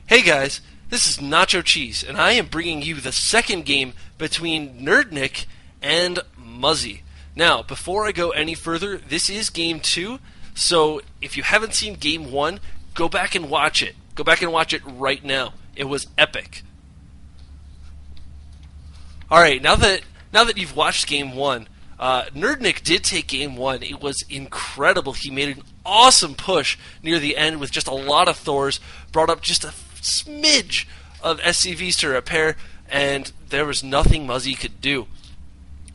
Hey guys, this is Nacho Cheese, and I am bringing you the second game between nerdnic and Muzzy. Now, before I go any further, this is game 2, so if you haven't seen game 1, go back and watch it. Go back and watch it right now. It was epic. Alright, now that you've watched game 1, nerdnic did take game 1. It was incredible. He made an awesome push near the end with just a lot of Thors, brought up just a smidge of SCVs to repair, and there was nothing Muzzy could do.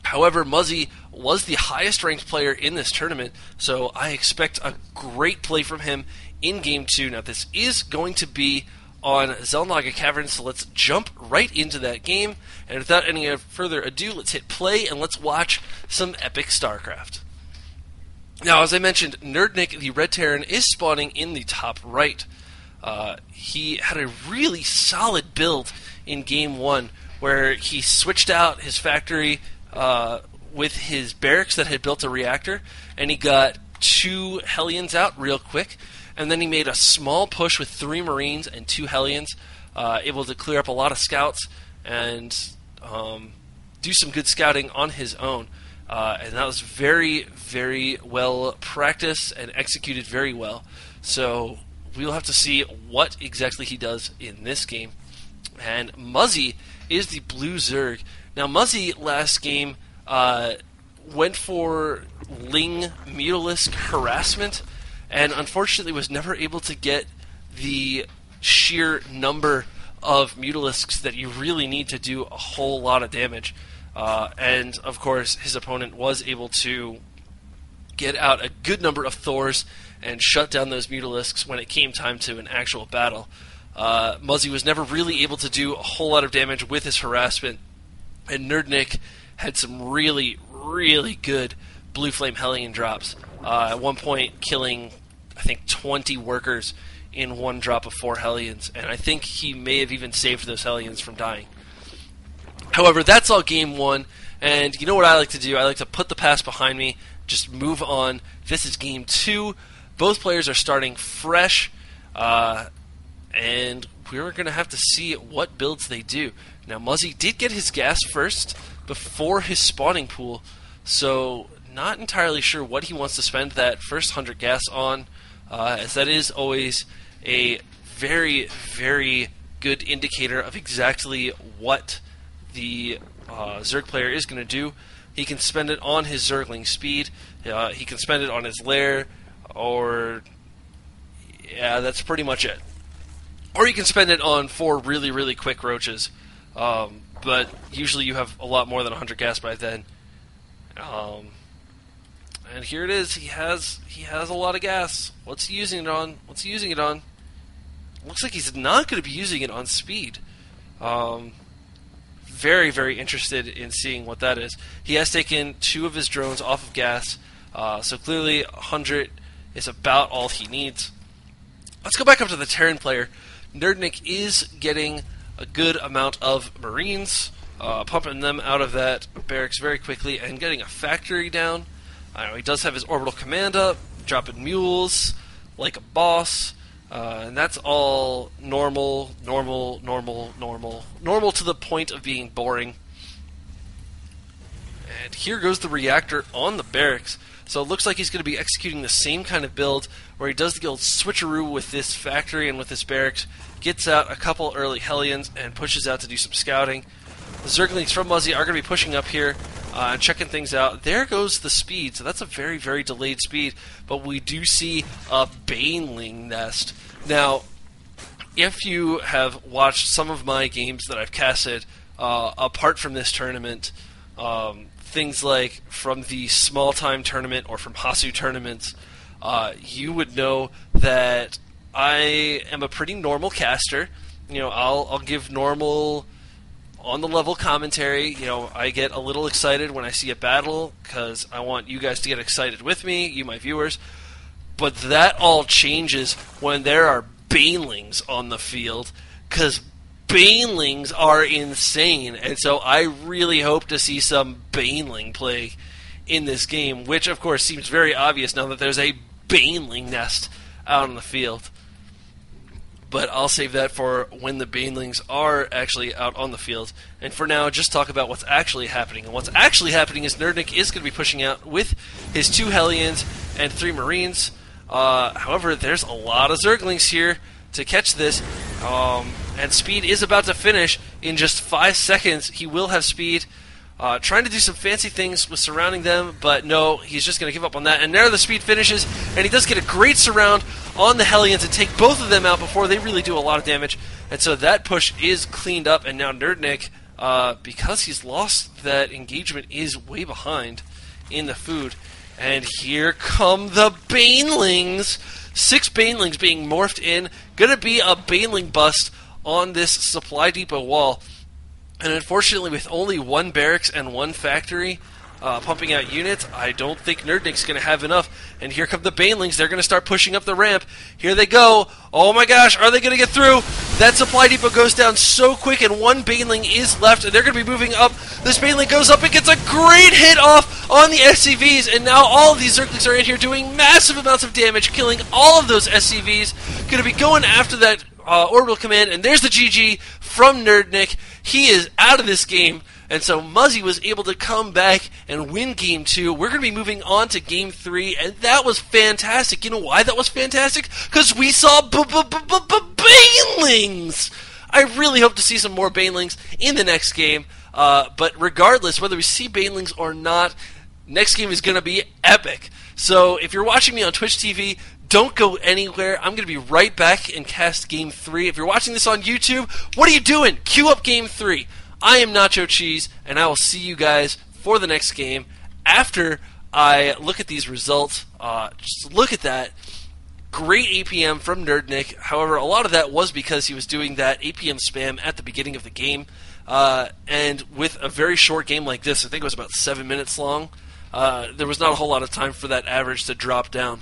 However, Muzzy was the highest ranked player in this tournament, so I expect a great play from him in Game 2. Now, this is going to be on Xel'Naga Cavern, so let's jump right into that game, and without any further ado, let's hit play and let's watch some epic StarCraft. Now, as I mentioned, nerdnic, the Red Terran, is spawning in the top right. He had a really solid build in Game 1 where he switched out his factory with his barracks that had built a reactor, and he got 2 Hellions out real quick, and then he made a small push with 3 Marines and 2 Hellions, able to clear up a lot of scouts and do some good scouting on his own. And that was very, very well practiced and executed very well. So we'll have to see what exactly he does in this game. And Muzzy is the blue Zerg. Now, Muzzy last game went for Ling Mutalisk harassment, and unfortunately was never able to get the sheer number of Mutalisks that you really need to do a whole lot of damage. And, of course, his opponent was able to get out a good number of Thors and shut down those Mutalisks when it came time to an actual battle. Muzzy was never really able to do a whole lot of damage with his harassment, and nerdnic had some really, really good Blue Flame Hellion drops. At one point, killing, I think, 20 workers in one drop of 4 Hellions, and I think he may have even saved those Hellions from dying. However, that's all Game 1, and you know what I like to do? I like to put the past behind me, just move on. This is Game 2. Both players are starting fresh, and we're going to have to see what builds they do. Now, Muzzy did get his gas first before his spawning pool, so not entirely sure what he wants to spend that first 100 gas on, as that is always a very, very good indicator of exactly what the Zerg player is going to do. He can spend it on his Zergling speed, he can spend it on his lair, or yeah, that's pretty much it. Or you can spend it on 4 really, really quick roaches, but usually you have a lot more than 100 gas by then. And here it is. He has a lot of gas. What's he using it on? Looks like he's not going to be using it on speed. Very, very interested in seeing what that is. He has taken 2 of his drones off of gas, so clearly 100 is about all he needs. Let's go back up to the Terran player. nerdnic is getting a good amount of Marines, pumping them out of that barracks very quickly and getting a factory down. He does have his orbital command up, dropping mules like a boss, and that's all normal to the point of being boring. And here goes the reactor on the barracks. So it looks like he's going to be executing the same kind of build where he does the old switcheroo with this factory and with this barracks, gets out a couple early Hellions, and pushes out to do some scouting. The Zerglings from Muzzy are going to be pushing up here and checking things out. There goes the speed, so that's a very, very delayed speed, but we do see a Baneling nest. Now, if you have watched some of my games that I've casted apart from this tournament, things like from the small-time tournament or from Hasu tournaments, you would know that I am a pretty normal caster. I'll give normal on-the-level commentary. I get a little excited when I see a battle because I want you guys to get excited with me, you my viewers. But that all changes when there are Banelings on the field, because Banelings are insane, and so I really hope to see some Baneling play in this game, which of course seems very obvious now that there's a Baneling nest out on the field. but I'll save that for when the Banelings are actually out on the field. And for now, just talk about what's actually happening. And what's actually happening is nerdnic is going to be pushing out with his 2 Hellions and 3 Marines. However, there's a lot of Zerglings here to catch this, and Speed is about to finish in just 5 seconds. He will have Speed. Trying to do some fancy things with surrounding them, but no, he's just going to give up on that. And there the Speed finishes, and he does get a great surround on the Hellions and take both of them out before they really do a lot of damage. And so that push is cleaned up, and now nerdnic, because he's lost that engagement, is way behind in the food. And here come the Banelings. 6 Banelings being morphed in. Gonna be a Baneling bust on this supply depot wall. And unfortunately, with only 1 barracks and 1 factory pumping out units, I don't think nerdnic's going to have enough. And here come the Banelings. They're going to start pushing up the ramp. Here they go. Oh my gosh, are they going to get through? That supply depot goes down so quick, and 1 Baneling is left, and they're going to be moving up. This Baneling goes up and gets a great hit off on the SCVs, and now all of these Zerglings are in here doing massive amounts of damage, killing all of those SCVs. Going to be going after that orbital command, and there's the GG from nerdnic. He is out of this game, and so Muzzy was able to come back and win Game 2. We're going to be moving on to Game 3, and that was fantastic. You know why that was fantastic? Because we saw Banelings! I really hope to see some more Banelings in the next game, but regardless, whether we see Banelings or not, next game is going to be epic. So if you're watching me on Twitch TV, don't go anywhere. I'm going to be right back and cast Game 3. If you're watching this on YouTube, what are you doing? Queue up Game 3. I am Nacho Cheese, and I will see you guys for the next game after I look at these results. Just look at that. Great APM from nerdnic. However, a lot of that was because he was doing that APM spam at the beginning of the game. And with a very short game like this, I think it was about 7 minutes long, there was not a whole lot of time for that average to drop down.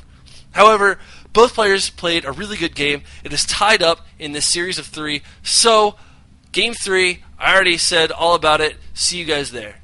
However, both players played a really good game. It is tied up in this series of 3. So, Game 3, I already said all about it. See you guys there.